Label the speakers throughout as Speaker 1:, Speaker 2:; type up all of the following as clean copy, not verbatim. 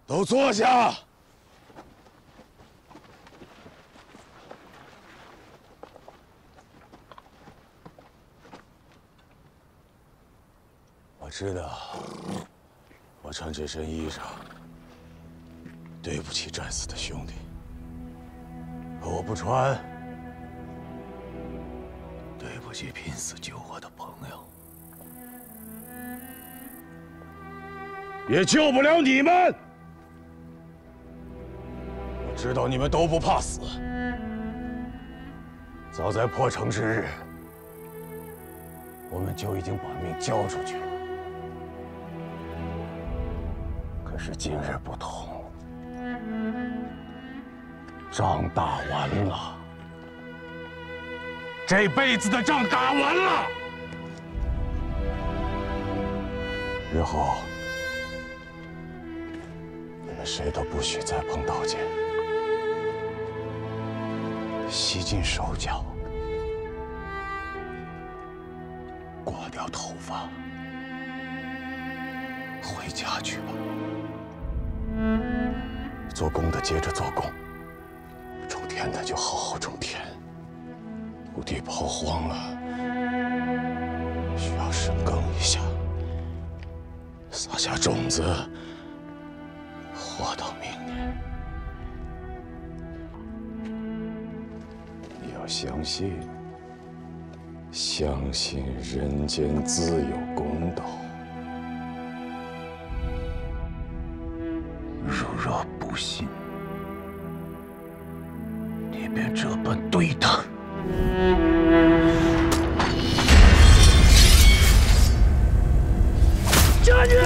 Speaker 1: 都坐下。我知道，我穿这身衣裳，对不起战死的兄弟。可我不穿，对不起拼死救我的朋友。 也救不了你们。我知道你们都不怕死，早在破城之日，我们就已经把命交出去了。可是今日不同，仗打完了，这辈子的仗打完了，日后。 谁都不许再碰刀剑，洗尽手脚，刮掉头发，回家去吧。做工的接着做工，种田的就好好种田。土地刨荒了，需要深耕一下，撒下种子。 活到明年，你要相信人间自有公道。如若不信，你便这般对他。将军！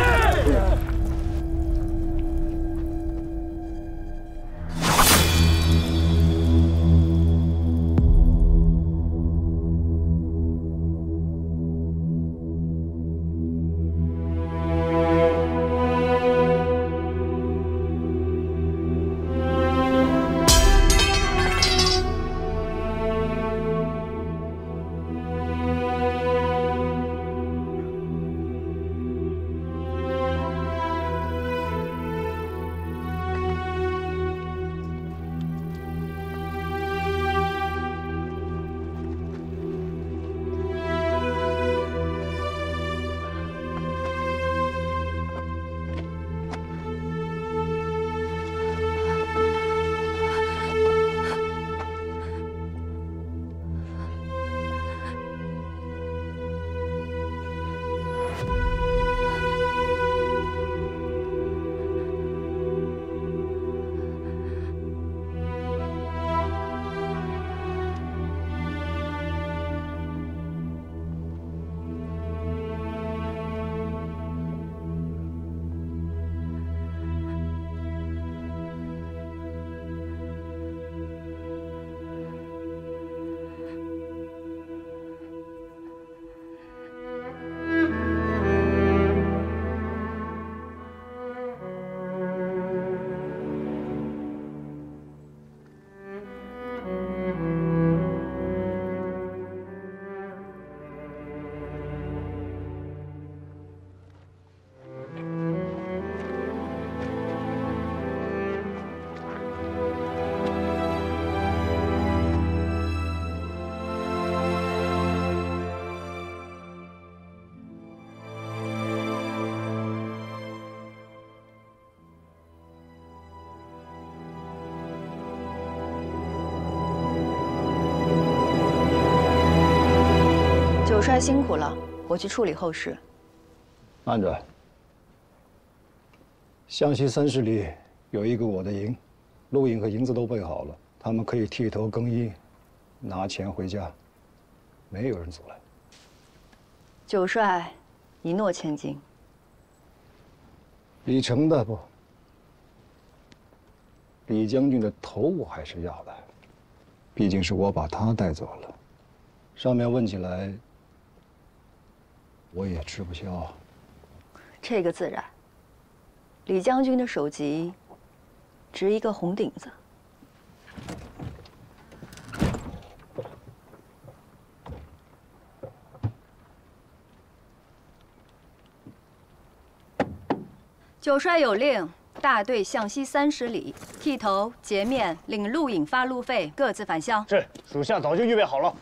Speaker 2: 主帅辛苦了，我去处理后事。
Speaker 3: 慢着，湘西3势里有一个我的营，录影和银子都备好了，他们可以剃头更衣，拿钱回家，没有人阻拦。
Speaker 2: 主帅一诺千金。
Speaker 3: 李成的不，李将军的头我还是要的，毕竟是我把他带走了。上面问起来，我也吃不消。
Speaker 2: 这个自然。李将军的首级，值一个红顶子。主帅有令，大队向西30里，剃头、洁面、领录影发路费，各自返乡。
Speaker 3: 是，属下早就预备好了。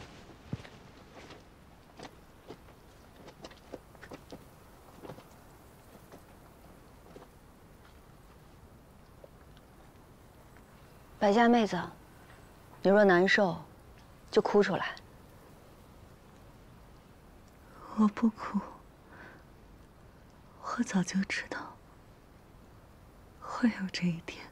Speaker 2: 白家妹子，你若难受，就哭出来。
Speaker 4: 我不哭，我早就知道会有这一天。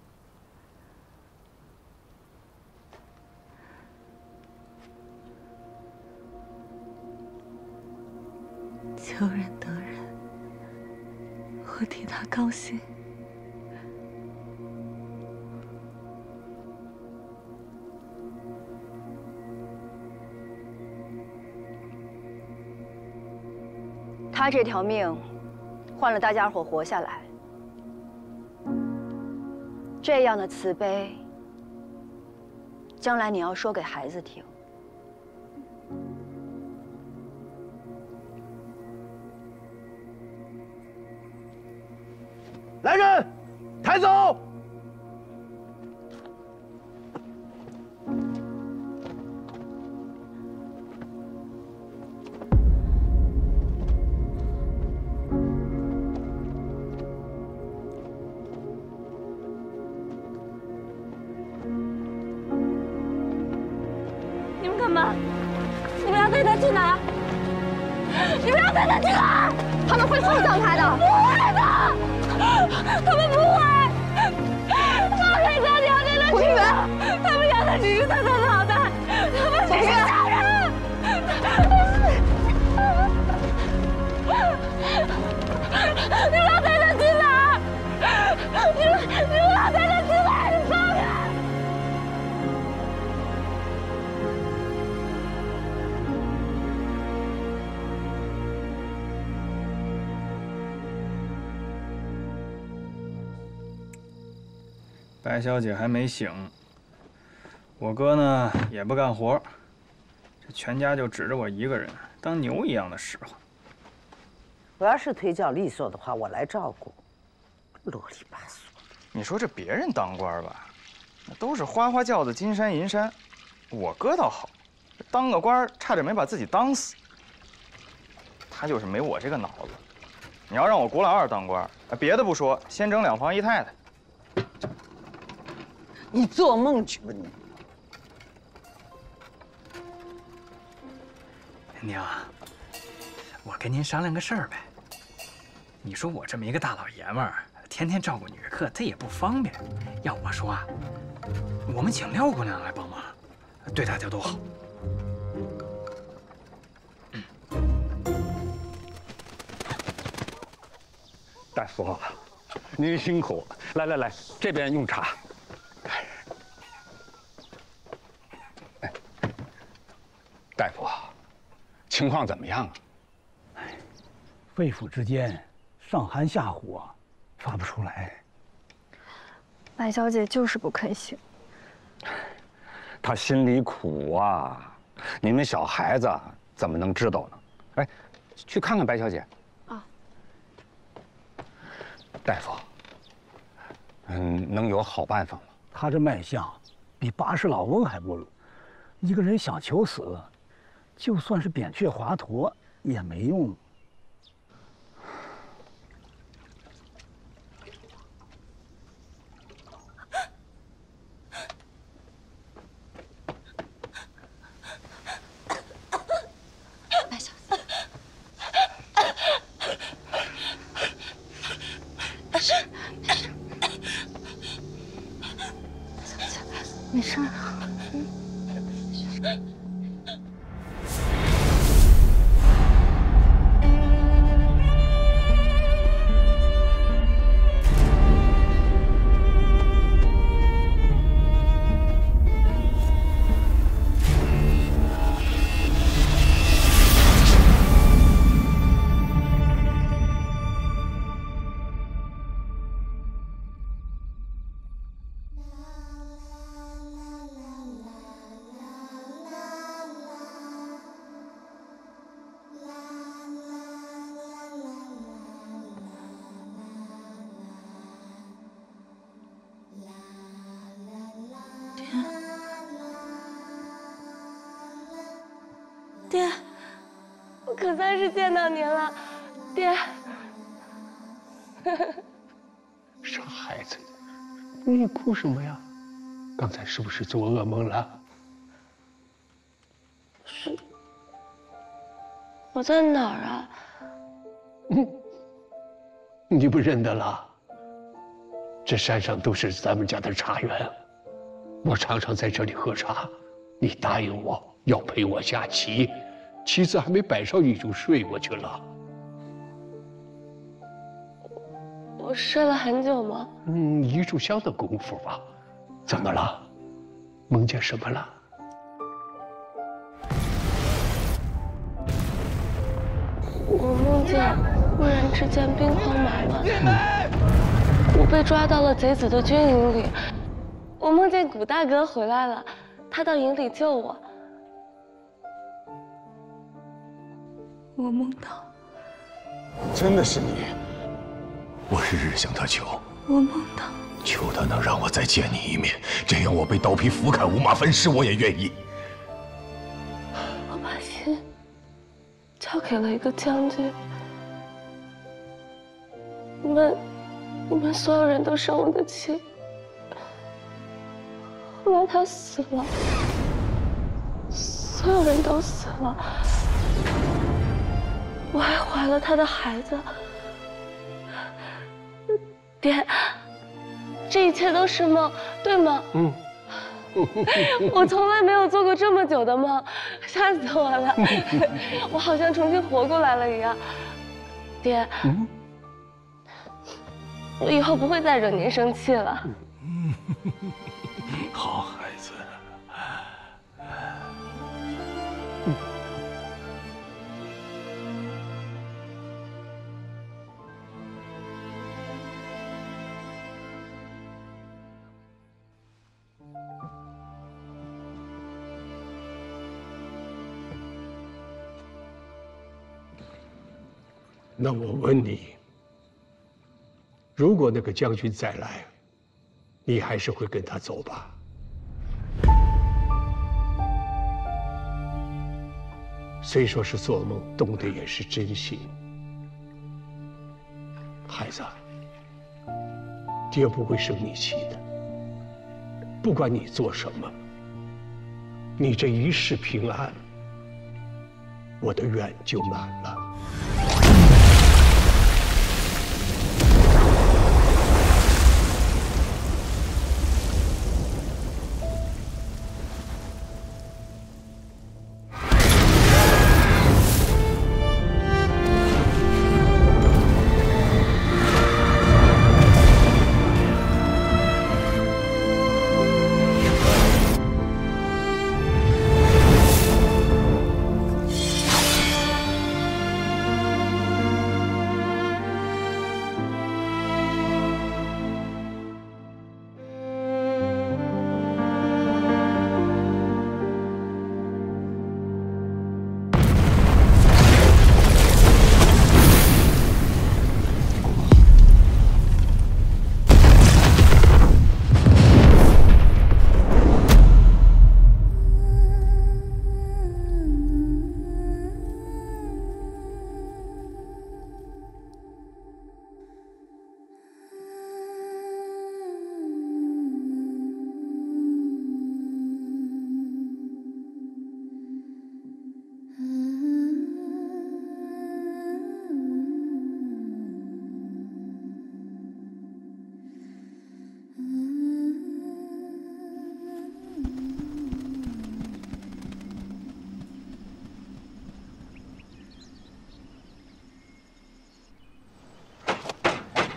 Speaker 4: 求人得人，我替他高兴。
Speaker 2: 他这条命，换了大家伙活下来，这样的慈悲，将来你要说给孩子听。
Speaker 3: 来人，抬走！
Speaker 4: 你们干嘛？你们要带他去哪儿？你们要带他去哪儿？他们会厚葬他的。不会的。他们不会，放开这条街的女人，他们要的只是他的脑袋，他们只是杀人。你们要带他去哪儿？你们要带他去哪儿？你放开！
Speaker 5: 白小姐还没醒，我哥呢也不干活，这全家就指着我一个人，当牛一样的使唤。
Speaker 6: 我要是腿脚利索的话，我来照顾。啰里吧嗦。
Speaker 5: 你说这别人当官吧，那都是花花轿子金山银山，我哥倒好，当个官差点没把自己当死。他就是没我这个脑子。你要让我古老二当官，别的不说，先整2房1太太。
Speaker 6: 你做梦去吧你！
Speaker 5: 娘，我跟您商量个事儿呗。你说我这么一个大老爷们儿，天天照顾女客，他也不方便。要我说啊，我们请廖姑娘来帮忙，对大家都好。
Speaker 7: 大夫，您辛苦了。来，这边用茶。大夫，情况怎么样啊？
Speaker 8: 肺腑之间上寒下火，发不出来。
Speaker 4: 白小姐就是不肯醒。
Speaker 7: 他心里苦啊，你们小孩子怎么能知道呢？哎，去看看白小姐。
Speaker 4: 啊。
Speaker 7: 大夫，能有好办法吗？
Speaker 8: 他这脉象比80老翁还不如。一个人想求死，就算是扁鹊华佗也没用。
Speaker 4: 白小姐，没事啊。爹，我可算是见到您了，爹。
Speaker 9: 傻孩子，你哭什么呀？刚才是不是做噩梦了？
Speaker 4: 是。我在哪儿啊？
Speaker 9: 你不认得了？这山上都是咱们家的茶园，我常常在这里喝茶。你答应我要陪我下棋，棋子还没摆上你就睡过去了。
Speaker 4: 我睡了很久吗
Speaker 9: ？1炷香的功夫吧。怎么了？梦见什么了？
Speaker 4: 我梦见忽然之间兵荒马乱，我被抓到了贼子的军营里。我梦见古大哥回来了，他到营里救我。我梦到，
Speaker 1: 真的是你。我日日向他求，
Speaker 4: 我梦到，
Speaker 1: 求他能让我再见你一面，这样我被刀劈斧砍五马分尸我也愿意。
Speaker 4: 我把心交给了一个将军，你们所有人都生我的气。后来他死了，所有人都死了，我还怀了他的孩子。爹，这一切都是梦，对吗？我从来没有做过这么久的梦，吓死我了！我好像重新活过来了一样。爹，我以后不会再惹您生气了。
Speaker 1: 好孩子。
Speaker 9: 那我问你，如果那个将军再来，你还是会跟他走吧？虽说是做梦，动的也是真心。孩子，爹不会生你气的。不管你做什么，你这一世平安，我的愿就满了。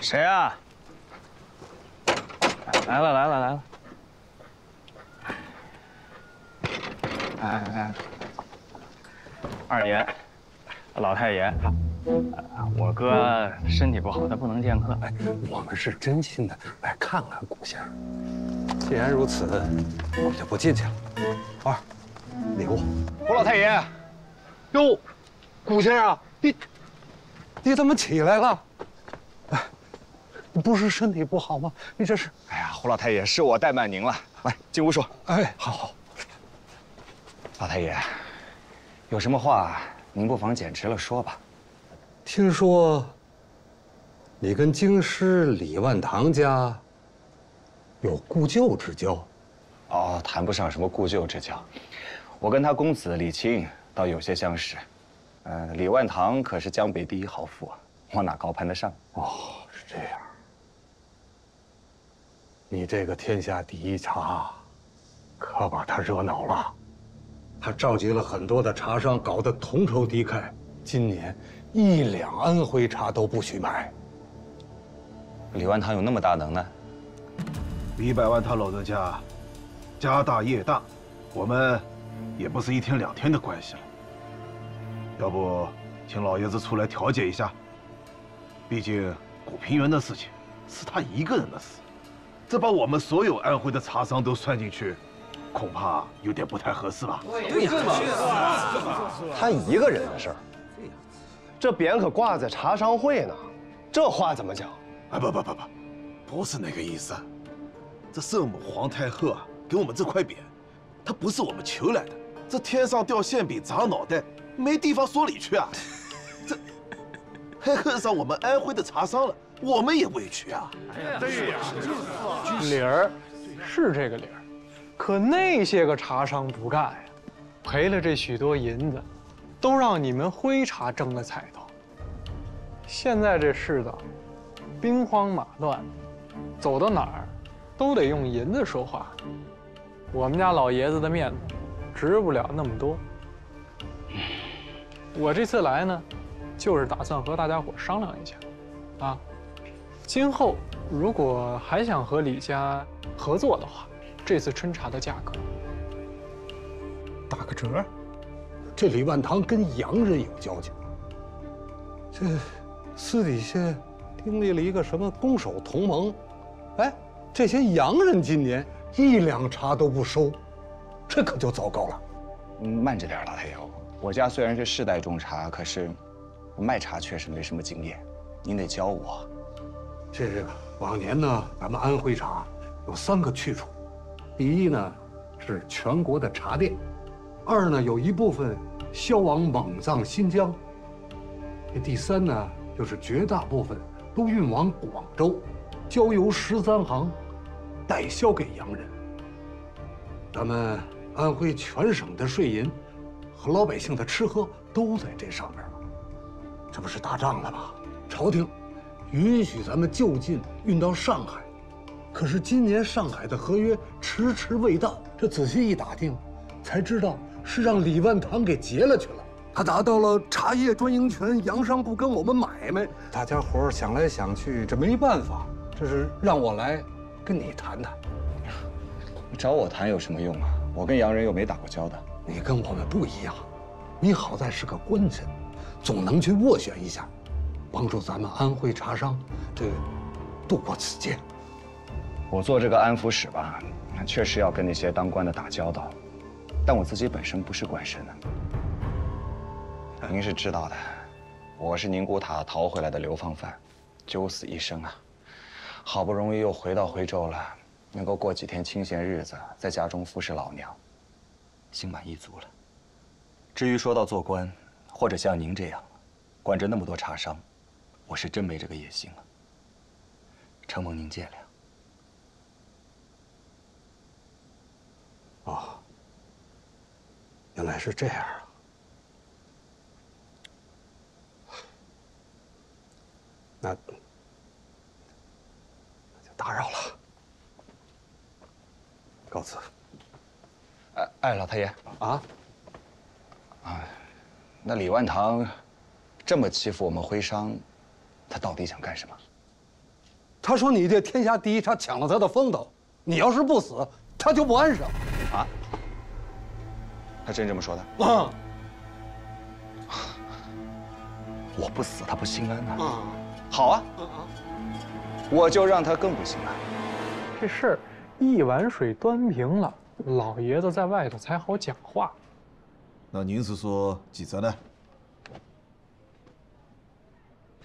Speaker 5: 谁啊？来了来了来了！哎，二爷，老太爷，我哥身体不好，他不能见客。
Speaker 7: 哎，我们是真心的来看看古先生。既然如此，我们就不进去了。二，礼物。胡老太爷，哟，古先生，你怎么起来了？哎，你不是身体不好吗？你这是……
Speaker 10: 哎呀，胡老太爷，是我怠慢您了。来，进屋说。
Speaker 7: 哎，好。
Speaker 10: 老太爷，有什么话您不妨简直了说吧。
Speaker 7: 听说你跟京师李万堂家有故旧之交？
Speaker 10: 哦，谈不上什么故旧之交，我跟他公子李清倒有些相识。李万堂可是江北第一豪富啊，我哪高攀得上？
Speaker 7: 哦，是这样。你这个天下第一茶，可把他惹恼了。他召集了很多的茶商，搞得同仇敌忾。今年1两安徽茶都不许买。
Speaker 10: 李万堂有那么大能耐？
Speaker 11: 李百万他老人家家大业大，我们也不是1天2天的关系了。要不请老爷子出来调解一下？毕竟古平原的事情是他一个人的事，这把我们所有安徽的茶商都算进去，恐怕有点不太合适吧？
Speaker 12: 对呀，他一个人的事儿，这匾可挂在茶商会呢，这话怎么讲？
Speaker 11: 啊，不是那个意思。这圣母皇太后啊，给我们这块匾，它不是我们求来的。这天上掉馅饼砸脑袋，没地方说理去啊！这还恨上我们安徽的茶商了，我们也委屈啊！
Speaker 13: 对呀，理儿是这个理儿，可那些个茶商不干呀，赔了这许多银子，都让你们徽茶争了彩头。现在这世道，兵荒马乱，走到哪儿都得用银子说话。我们家老爷子的面子值不了那么多。我这次来呢，就是打算和大家伙商量一下，啊，今后如果还想和李家合作的话，这次春茶的价格
Speaker 7: 打个折。这李万堂跟洋人有交情，这私底下订立了一个什么攻守同盟，哎，这些洋人今年1两茶都不收，这可就糟糕了。
Speaker 10: 慢着点，老太友。我家虽然是世代种茶，可是卖茶确实没什么经验，您得教我。
Speaker 7: 这个往年呢，咱们安徽茶有3个去处，第一呢是全国的茶店，2呢有一部分销往蒙藏、新疆，第3呢就是绝大部分都运往广州，交由13行代销给洋人。咱们安徽全省的税银和老百姓的吃喝都在这上面了。这不是打仗了吗？朝廷允许咱们就近运到上海，可是今年上海的合约迟迟未到，这仔细一打听，才知道是让李万堂给劫了去了。他拿到了茶叶专营权，洋商不跟我们买卖。大家伙想来想去，这没办法，这是让我来跟你谈谈。
Speaker 10: 找我谈有什么用啊？我跟洋人又没打过交道。
Speaker 7: 你跟我们不一样，你好在是个官绅，总能去斡旋一下，帮助咱们安徽茶商这度过此劫。
Speaker 10: 我做这个安抚使吧，确实要跟那些当官的打交道，但我自己本身不是官绅呢。您是知道的，我是宁古塔逃回来的流放犯，九死一生啊！好不容易又回到徽州了，能够过几天清闲日子，在家中服侍老娘，心满意足了。至于说到做官，或者像您这样，管着那么多茶商，我是真没这个野心了。承蒙您见谅。
Speaker 7: 哦，原来是这样啊！那就打扰了，告辞。
Speaker 10: 哎，老太爷
Speaker 7: 啊，
Speaker 10: 那李万堂这么欺负我们徽商，他到底想干什么？
Speaker 7: 他说你这天下第一茶抢了他的风头，你要是不死，他就不安生。
Speaker 10: 啊？他真这么说的？
Speaker 7: 啊！
Speaker 10: 我不死，他不心安呐。好啊，我就让他更不心安。
Speaker 13: 这事儿一碗水端平了，老爷子在外头才好讲话。
Speaker 11: 那您是说几折呢？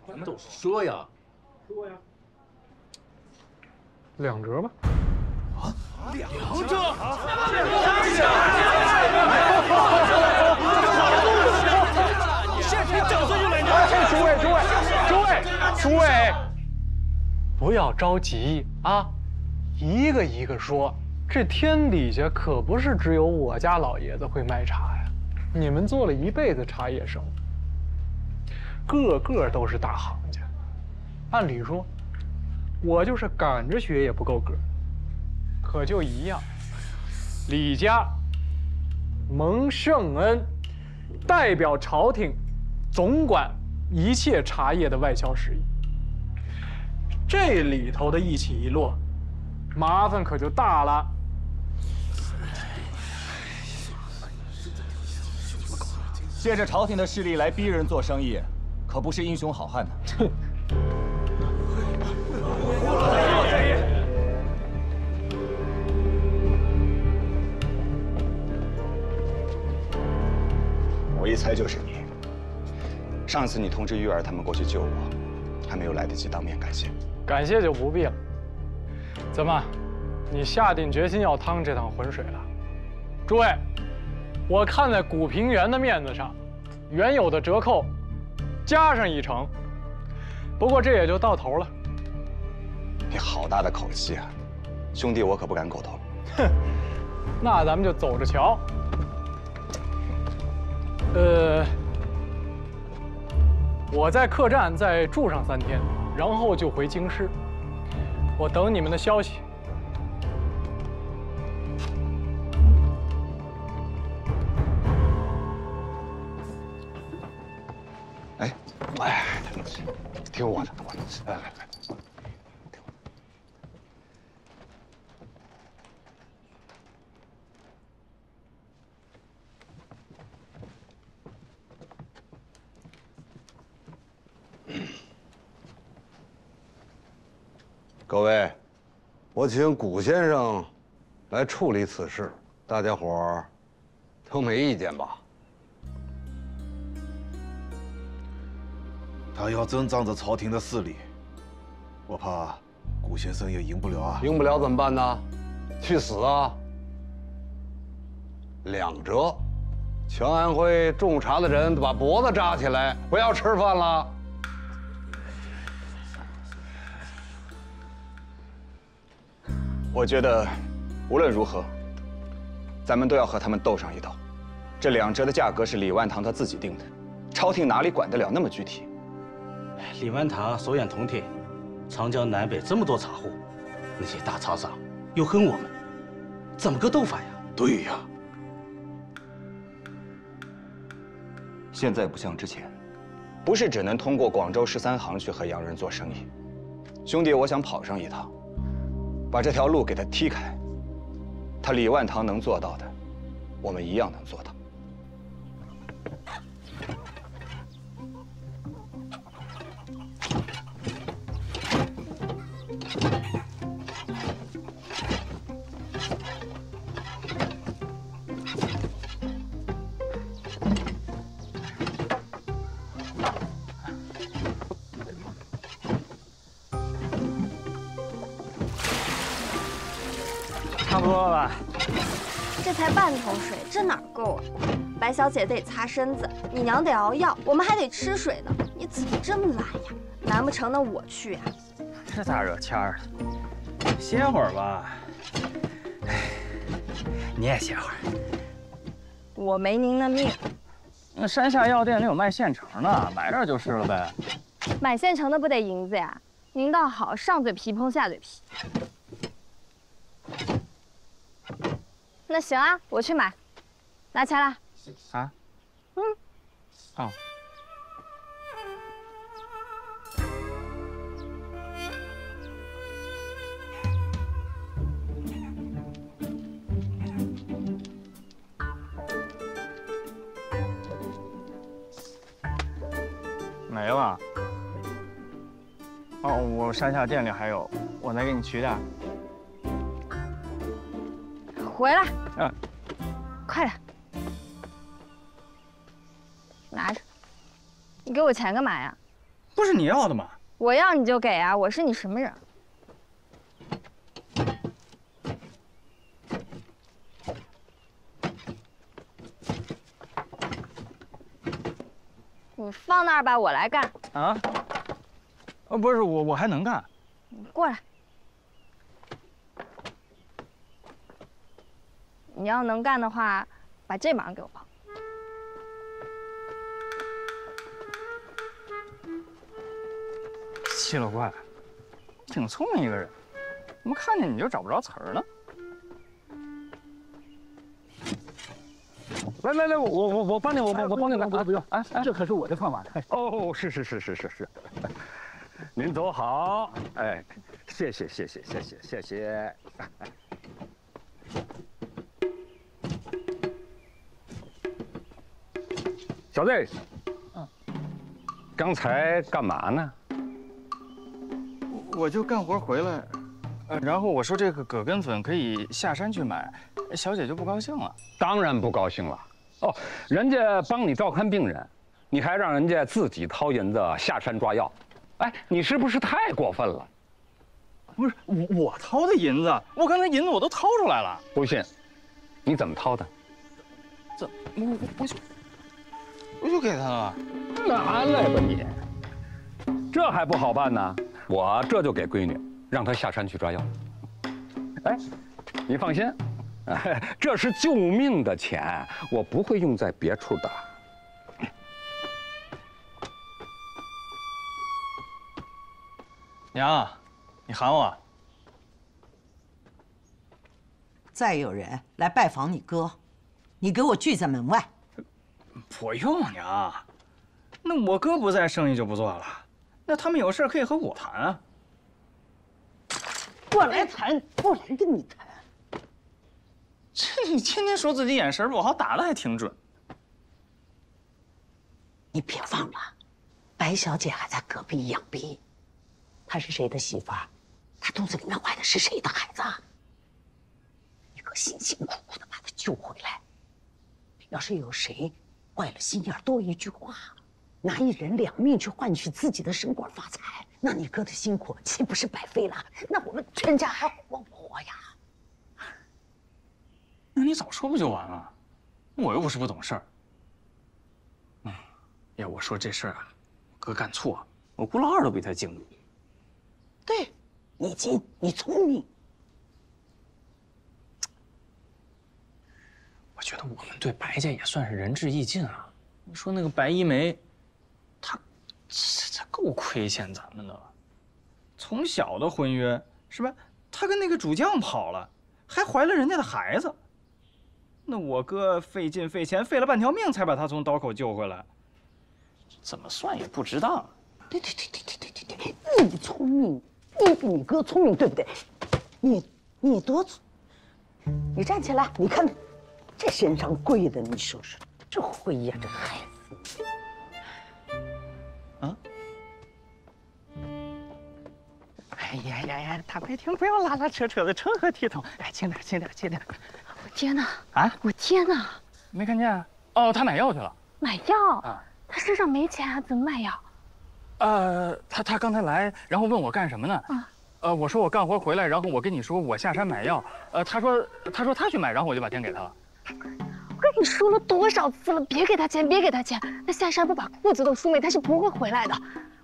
Speaker 12: 咱们都说呀，
Speaker 13: 说呀，2折吧。
Speaker 12: 啊，2折！
Speaker 13: 诸位，不要着急啊，一个一个说。这天底下可不是只有我家老爷子会卖茶呀，你们做了一辈子茶叶生意，个个都是大行家。按理说，我就是赶着学也不够格，可就一样，李家蒙圣恩，代表朝廷，总管一切茶叶的外销事宜。这里头的一起一落，麻烦可就大了。
Speaker 14: 借着朝廷的势力来逼人做生意，可不是英雄好汉呢。哼！
Speaker 10: 我一猜就是你。上次你通知玉儿他们过去救我，还没有来得及当面感谢。
Speaker 13: 感谢就不必了。怎么，你下定决心要趟这趟浑水了？诸位，我看在古平原的面子上，原有的折扣加上1成。不过这也就到头了。
Speaker 10: 你好大的口气啊！兄弟，我可不敢苟同。
Speaker 13: 哼，那咱们就走着瞧。我在客栈再住上3天，然后就回京师。我等你们的消息。
Speaker 10: 哎，听我的，来。
Speaker 7: 各位，我请古先生来处理此事，大家伙儿都没意见吧？
Speaker 11: 他要真仗着朝廷的势力，我怕古先生也赢不了啊。
Speaker 7: 赢不了怎么办呢？去死啊！2折，全安徽种茶的人把脖子扎起来，不要吃饭了。
Speaker 10: 我觉得，无论如何，咱们都要和他们斗上一斗。这2折的价格是李万堂他自己定的，朝廷哪里管得了那么具体？
Speaker 15: 李万堂手眼通天，长江南北这么多茶户，那些大茶商又恨我们，怎么个斗法呀？
Speaker 11: 对呀，
Speaker 10: 现在不像之前，不是只能通过广州13行去和洋人做生意。兄弟，我想跑上一趟。把这条路给他踢开，他李万堂能做到的，我们一样能做到。
Speaker 5: 差不多了吧？
Speaker 4: 这才半桶水，这哪够啊？白小姐得擦身子，你娘得熬药，我们还得吃水呢。你怎么这么懒呀？难不成那我去呀？
Speaker 5: 这咋惹谦儿了？歇会儿吧。哎，你也歇会儿。
Speaker 4: 我没您的命。
Speaker 5: 那山下药店里有卖现成的，买点就是了呗。
Speaker 4: 买现成的不得银子呀？您倒好，上嘴皮碰下嘴皮。那行啊，我去买，拿钱来。
Speaker 5: 啊？
Speaker 4: 嗯。
Speaker 5: 哦。没了。哦，我山下店里还有，我再给你取点。
Speaker 4: 回来。
Speaker 5: 嗯。
Speaker 4: 快点。拿着。你给我钱干嘛呀？
Speaker 5: 不是你要的吗？
Speaker 4: 我要你就给啊！我是你什么人？你你放那儿吧，我来干。
Speaker 5: 啊？不是我还能干。
Speaker 4: 你过来。你要能干的话，把这忙给我帮。
Speaker 5: 奇了怪了，挺聪明一个人，怎么看见你就找不着词儿呢？
Speaker 8: 来，我帮你，我帮你来啊！不用，哎，这可是我的饭碗。
Speaker 7: 哦，是，您走好，哎，谢谢。小子，刚才干嘛呢？
Speaker 5: 我就干活回来，然后我说这个葛根粉可以下山去买，小姐就不高兴了。
Speaker 7: 当然不高兴了。哦，人家帮你照看病人，你还让人家自己掏银子下山抓药，哎，你是不是太过分了？
Speaker 5: 不是我掏的银子，我刚才银子我都掏出来了。
Speaker 7: 不信，你怎么掏的？
Speaker 5: 怎我就给他了。
Speaker 7: 拿来吧你，这还不好办呢？我这就给闺女，让她下山去抓药。哎，你放心，这是救命的钱，我不会用在别处的。
Speaker 5: 娘，你喊我。
Speaker 6: 再有人来拜访你哥，你给我拒在门外。
Speaker 5: 不用，娘，那我哥不在，生意就不做了。那他们有事可以和我谈啊。
Speaker 6: 我来谈，我来跟你谈。
Speaker 5: 这你天天说自己眼神不好，打的还挺准。
Speaker 6: 你别忘了，白小姐还在隔壁养病，她是谁的媳妇儿？她肚子里面怀的是谁的孩子？你可辛辛苦苦的把她救回来，要是有谁坏了心眼，多一句话，拿一人两命去换取自己的升官发财，那你哥的辛苦岂不是白费了？那我们全家还活不活呀？
Speaker 5: 那你早说不就完了？我又不是不懂事儿。要我说这事儿啊，我哥干错，我姑老二都比他精。
Speaker 6: 对，你精，你聪明。
Speaker 5: 我觉得我们对白家也算是仁至义尽啊。你说那个白一梅，她够亏欠咱们的了。从小的婚约是吧？她跟那个主将跑了，还怀了人家的孩子。那我哥费劲费钱，费了半条命才把她从刀口救回来，怎么算也不值当。
Speaker 6: 对，你聪明，你比你哥聪明，对不对？你多聪，你站起来，你看这身上跪的，你说说，这会呀，这孩子。
Speaker 5: 啊？哎呀，大白天不要拉拉扯扯的，成何体统？哎，轻点。
Speaker 4: 我天哪！
Speaker 5: 啊！
Speaker 4: 我天哪！
Speaker 5: 没看见？哦，他买药去了。
Speaker 4: 买药？
Speaker 5: 啊，
Speaker 4: 他身上没钱啊，怎么买药？
Speaker 5: 他刚才来，然后问我干什么呢？我说我干活回来，然后我跟你说我下山买药。他说他去买，然后我就把钱给他了。
Speaker 4: 我跟你说了多少次了，别给他钱，别给他钱。他下山不把裤子都输没，他是不会回来的。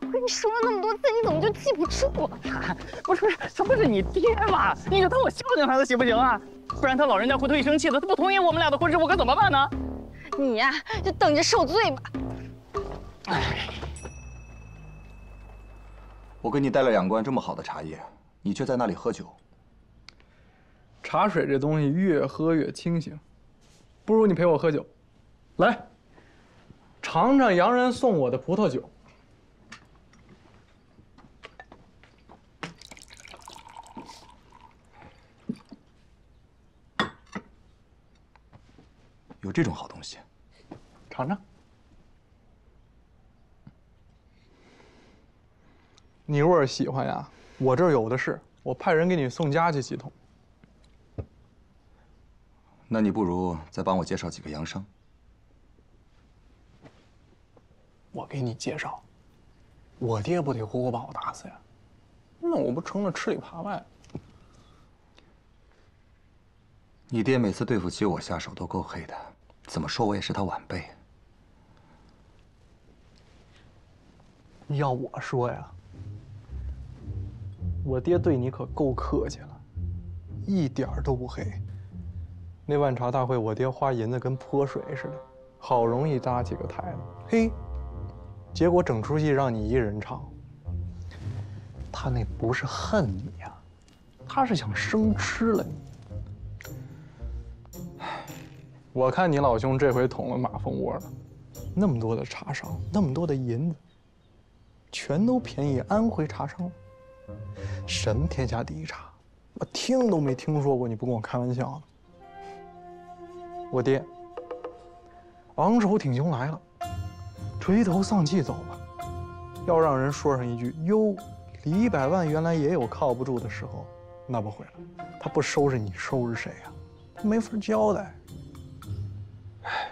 Speaker 4: 我跟你说了那么多次，你怎么就记不住？
Speaker 5: 不是，这不是你爹吗？你就当我孝敬孩子行不行啊？不然他老人家回头一生气了，他不同意我们俩的婚事，我可怎么办呢？
Speaker 4: 你呀，就等着受罪吧。
Speaker 5: 哎，
Speaker 14: 我给你带了2罐这么好的茶叶，你却在那里喝酒。
Speaker 13: 茶水这东西越喝越清醒，不如你陪我喝酒，来，尝尝洋人送我的葡萄酒。
Speaker 14: 有这种好东西，
Speaker 13: 尝尝。你若是喜欢呀，我这儿有的是，我派人给你送家去几桶。
Speaker 14: 那你不如再帮我介绍几个洋商。
Speaker 13: 我给你介绍，我爹不得活活把我打死呀？那我不成了吃里扒外？
Speaker 14: 你爹每次对付起我下手都够黑的，怎么说我也是他晚辈。
Speaker 13: 要我说呀，我爹对你可够客气了，一点儿都不黑。那万茶大会，我爹花银子跟泼水似的，好容易搭起个台子，嘿，结果整出戏让你一人唱。他那不是恨你呀，他是想生吃了你。我看你老兄这回捅了马蜂窝了，那么多的茶商，那么多的银子，全都便宜安徽茶商了。什么天下第一茶，我听都没听说过，你不跟我开玩笑呢？我爹昂首挺胸来了，垂头丧气走了，要让人说上一句哟，李百万原来也有靠不住的时候，那不会了，他不收拾你收拾谁呀？他没法交代。唉。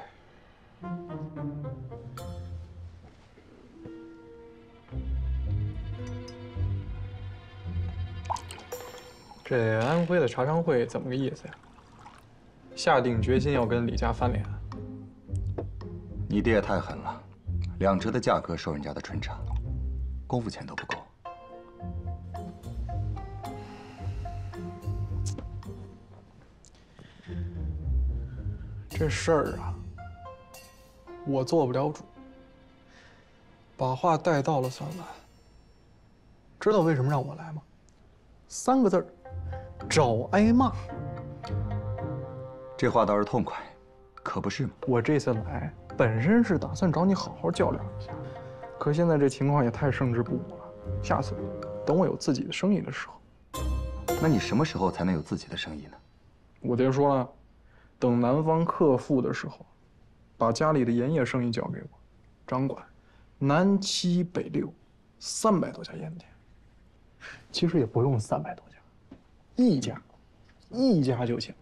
Speaker 13: 这安徽的茶商会怎么个意思呀？下定决心要跟李家翻脸？
Speaker 10: 你爹也太狠了，2折的价格收人家的春茶，功夫钱都不够。
Speaker 13: 这事儿啊，我做不了主。把话带到了算完。知道为什么让我来吗？3个字儿，找挨骂。
Speaker 10: 这话倒是痛快，可不是吗？
Speaker 13: 我这次来本身是打算找你好好较量一下，可现在这情况也太胜之不武了。下次等我有自己的生意的时候。
Speaker 10: 那你什么时候才能有自己的生意呢？
Speaker 13: 我爹说了，等南方克复的时候，把家里的盐业生意交给我，掌管南7北6，300多家盐田。其实也不用300多家，一家就行。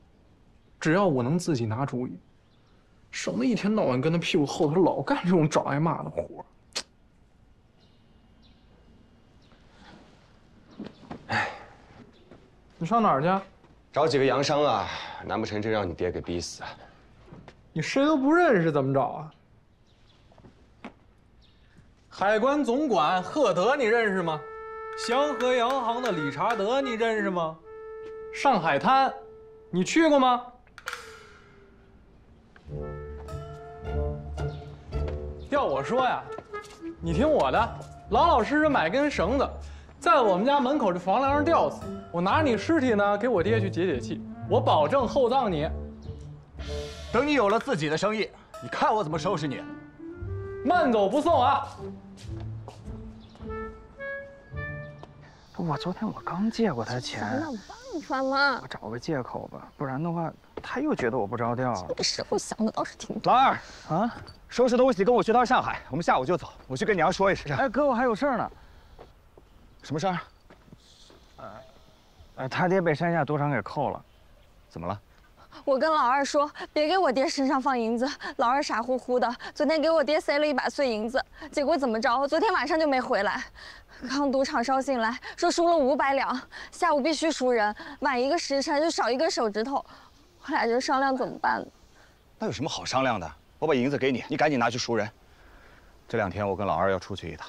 Speaker 13: 只要我能自己拿主意，省得一天到晚跟他屁股后头老干这种找挨骂的活。哎，你上哪儿去？
Speaker 12: 找几个洋商啊，难不成真让你爹给逼死啊？
Speaker 13: 你谁都不认识，怎么找啊？海关总管赫德你认识吗？祥和洋行的理查德你认识吗？上海滩，你去过吗？要我说呀，你听我的，老老实实买根绳子，在我们家门口这房梁上吊死。我拿你尸体呢，给我爹去解解气，我保证厚葬你。
Speaker 14: 等你有了自己的生意，你看我怎么收拾你！
Speaker 13: 慢走不送啊！
Speaker 5: 昨天我刚借过他钱，
Speaker 4: 想想办法嘛。
Speaker 5: 我找个借口吧，不然的话他又觉得我不着调。
Speaker 4: 这个时候想的倒是挺
Speaker 14: 多。老二啊，收拾东西跟我去趟上海，我们下午就走。我去跟娘说一声。
Speaker 5: 哎，哥，我还有事儿呢。
Speaker 14: 什么事儿？
Speaker 5: 他爹被山下赌场给扣了，
Speaker 14: 怎么了？
Speaker 4: 我跟老二说，别给我爹身上放银子。老二傻乎乎的，昨天给我爹塞了1把碎银子，结果怎么着？昨天晚上就没回来。刚赌场捎信来说输了500两，下午必须赎人，晚1个时辰就少1根手指头。我俩就商量怎么办。
Speaker 10: 那有什么好商量的？我把银子给你，你赶紧拿去赎人。这2天我跟老二要出去一趟，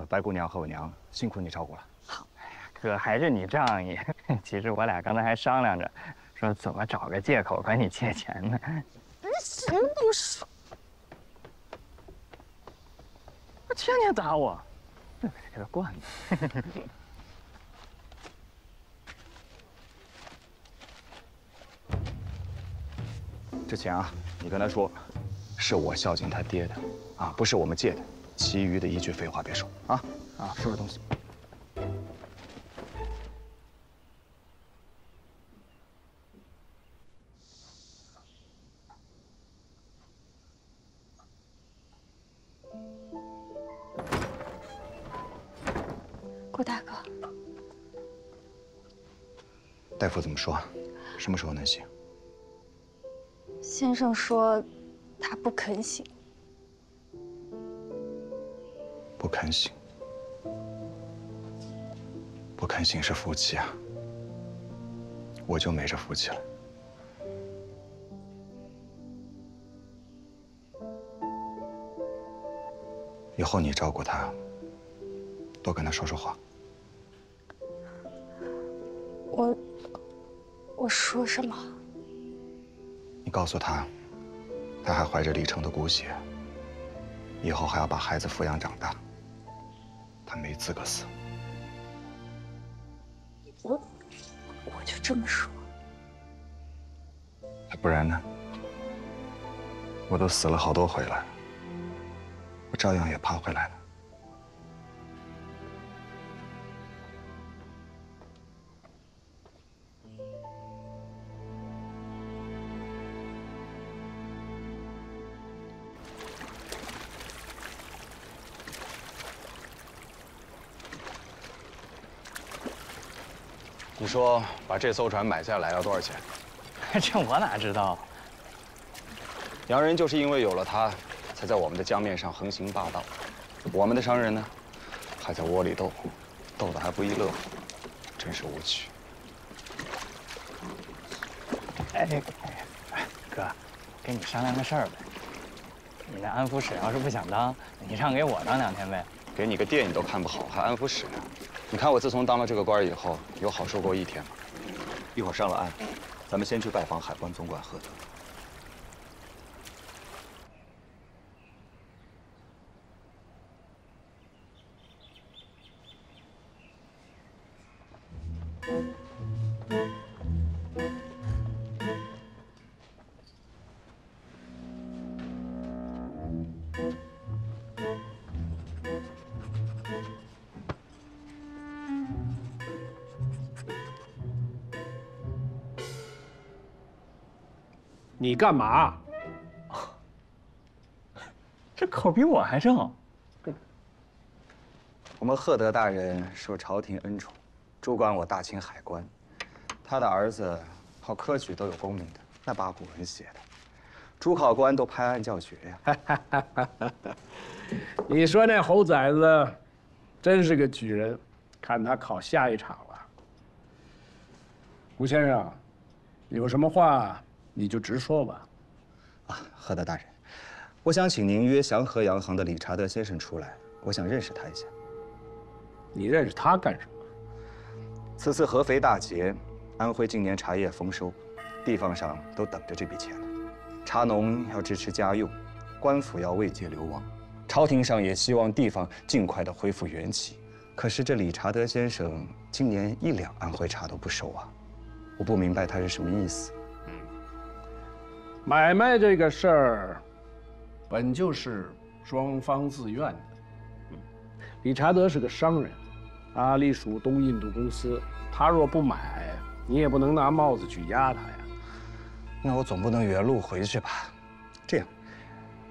Speaker 10: 白姑娘和我娘辛苦你照顾了。
Speaker 4: 好，
Speaker 5: 哥还是你仗义。其实我俩刚才还商量着，说怎么找个借口管你借钱呢。
Speaker 4: 你什么都说。
Speaker 5: 我天天打我，这个惯的。
Speaker 10: 这钱啊，你跟他说，是我孝敬他爹的，啊，不是我们借的。其余的一句废话别说啊！收拾东西。
Speaker 4: 顾大哥，
Speaker 10: 大夫怎么说？什么时候能醒？
Speaker 4: 先生说，他不肯醒。
Speaker 10: 不肯醒，不肯醒是福气啊！我就没这福气了。以后你照顾他，多跟他说说话。
Speaker 4: 我说什么？
Speaker 10: 你告诉他，他还怀着李成的骨血，以后还要把孩子抚养长大，他没资格死。
Speaker 4: 我就这么说。
Speaker 10: 不然呢？我都死了好多回了，我照样也爬回来了。你说把这艘船买下来要多少钱？
Speaker 5: 这我哪知道？
Speaker 10: 洋人就是因为有了它，才在我们的江面上横行霸道。我们的商人呢，还在窝里斗，斗得还不亦乐乎，真是无趣。
Speaker 5: 哎，哥，跟你商量个事儿呗。你那安抚使要是不想当，你让给我当2天呗。
Speaker 10: 给你个店你都看不好，还安抚使呢？你看我自从当了这个官以后，有好受过1天吗？
Speaker 14: 一会儿上了岸，咱们先去拜访海关总管赫德。
Speaker 9: 你干嘛？
Speaker 5: 这口比我还正。
Speaker 10: 我们赫德大人受朝廷恩宠，主管我大清海关。他的儿子好科举都有功名的，那八股文写的，主考官都拍案叫绝呀。
Speaker 9: 你说那猴崽子真是个举人，看他考下一场了。吴先生，有什么话你就直说吧。
Speaker 10: 啊，赫德大人，我想请您约祥和洋行的理查德先生出来，我想认识他一下。
Speaker 9: 你认识他干什么？
Speaker 10: 此次合肥大捷，安徽今年茶叶丰收，地方上都等着这笔钱呢。茶农要支持家用，官府要慰藉流亡，朝廷上也希望地方尽快的恢复元气。可是这理查德先生今年1两安徽茶都不收啊，我不明白他是什么意思。
Speaker 9: 买卖这个事儿，本就是双方自愿的。理查德是个商人，他隶属东印度公司，他若不买，你也不能拿帽子去压他呀。
Speaker 10: 那我总不能原路回去吧？这样，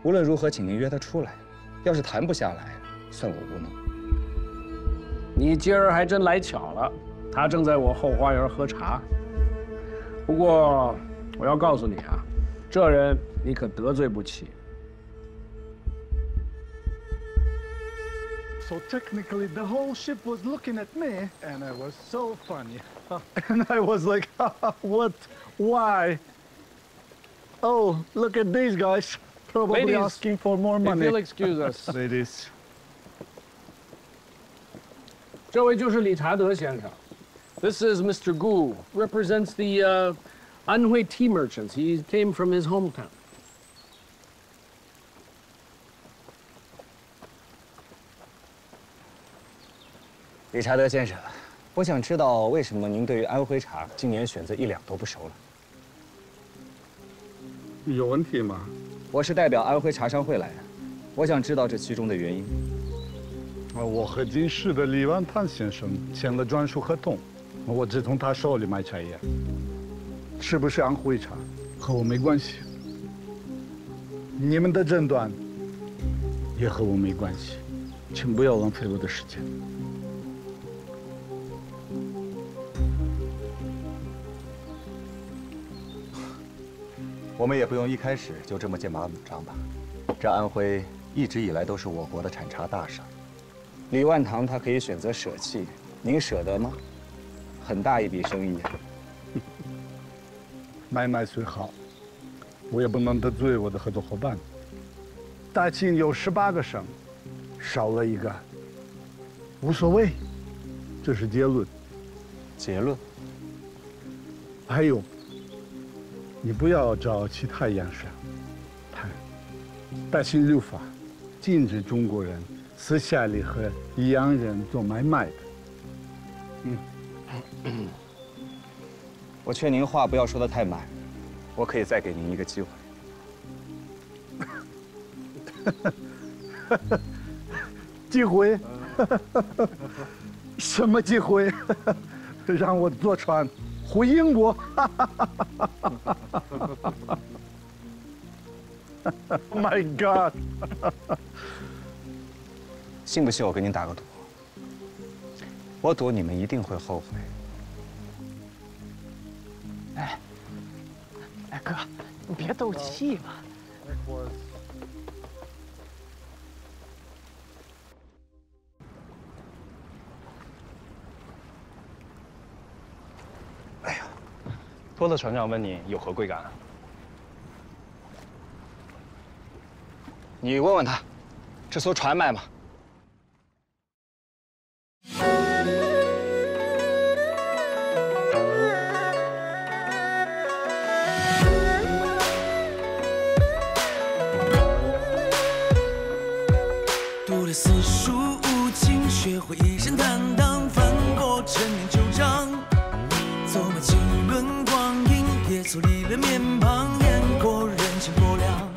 Speaker 10: 无论如何，请您约他出来。要是谈不下来，算我无能。
Speaker 9: 你今儿还真来巧了，他正在我后花园喝茶。不过，我要告诉你啊，这人你可得罪不起。
Speaker 16: So technically, the whole ship was looking at me, and it was so funny. And I was like, what? Why? Oh, look at these guys. Probably
Speaker 9: Ladies,
Speaker 16: asking for more money.
Speaker 9: If you'll excuse us.
Speaker 16: Ladies.
Speaker 9: 这位就是理查德先生。This is Mr. Gu, represents the Anhui tea merchants. He came from his hometown.
Speaker 10: 理查德先生，我想知道为什么您对于安徽茶今年选择1两都不收了？
Speaker 16: 有问题吗？
Speaker 10: 我是代表安徽茶商会来的，我想知道这其中的原因。
Speaker 16: 我和金市的李万潘先生签了专属合同，我只从他手里买茶叶。是不是安徽茶和我没关系，你们的争端也和我没关系，请不要浪费我的时间。
Speaker 14: 我们也不用一开始就这么剑拔弩张吧。这安徽一直以来都是我国的产茶大省。
Speaker 10: 李万堂他可以选择舍弃，您舍得吗？很大一笔生意啊。
Speaker 16: 买卖虽好，我也不能得罪我的合作伙伴。大清有18个省，少了一个，无所谓，这是结论。
Speaker 12: 结论。
Speaker 16: 还有，你不要找其他颜色。谈，但新律法禁止中国人私下里和洋人做买卖的。
Speaker 10: 我劝您话不要说得太满，我可以再给您一个机会。
Speaker 16: 机会？什么机会？让我坐船回英国？Oh my God！
Speaker 10: 信不信我给您打个赌？我赌你们一定会后悔。
Speaker 13: 哎，哥，你别斗气嘛。
Speaker 12: 托特船长问你有何贵感？
Speaker 10: 你问问他，这艘船卖吗？
Speaker 17: 读了四书五经，学会一身坦荡，翻过陈年旧账，走马经纶光阴，也走离了面庞，演过人情薄凉。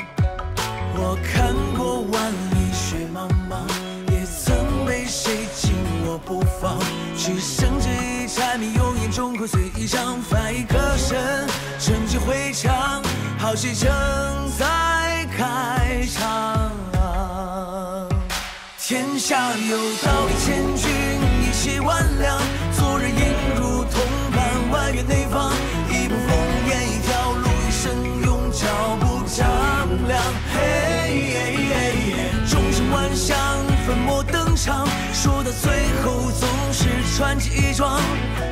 Speaker 17: 我看过万里雪茫茫，也曾被谁紧握不放。只剩这一柴米油盐，终会随意上，翻一歌声，成就回肠，好戏正在开场。天下有道理，千军义气万两，做人应如同伴，外圆内方，一步烽烟，一条路，一生用脚步丈量。众生万象，粉墨登场，说到最后总是传奇一桩。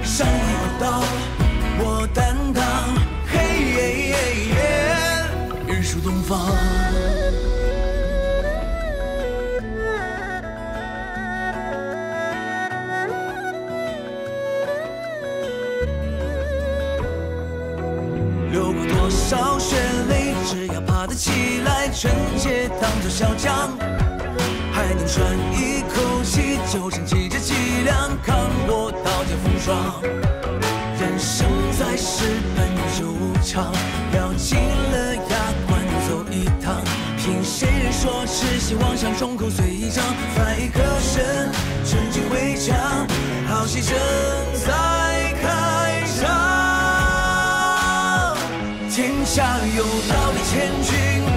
Speaker 17: 山里有道，我担当。日出东方。流过多少血泪，只要爬得起来，纯洁当作小将，还能喘一口气，就剩记着脊梁，扛过刀剑风霜。人生在世本就长，咬紧了牙关走一趟，凭谁人说痴心妄想，众口随一张，翻一歌声，纯净回肠，好戏正在开场。天下有道理，千军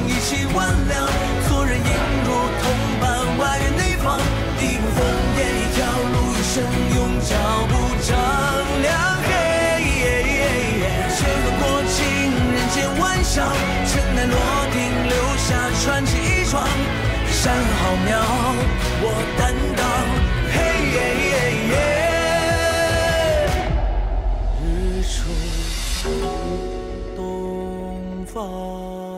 Speaker 17: 义气万两，做人应如同伴，外圆内方，一步烽烟，一条路，一生用脚步丈量。血河过尽，人间万象，尘埃落定，留下传奇一桩。山河浩渺，我担当。日出东方。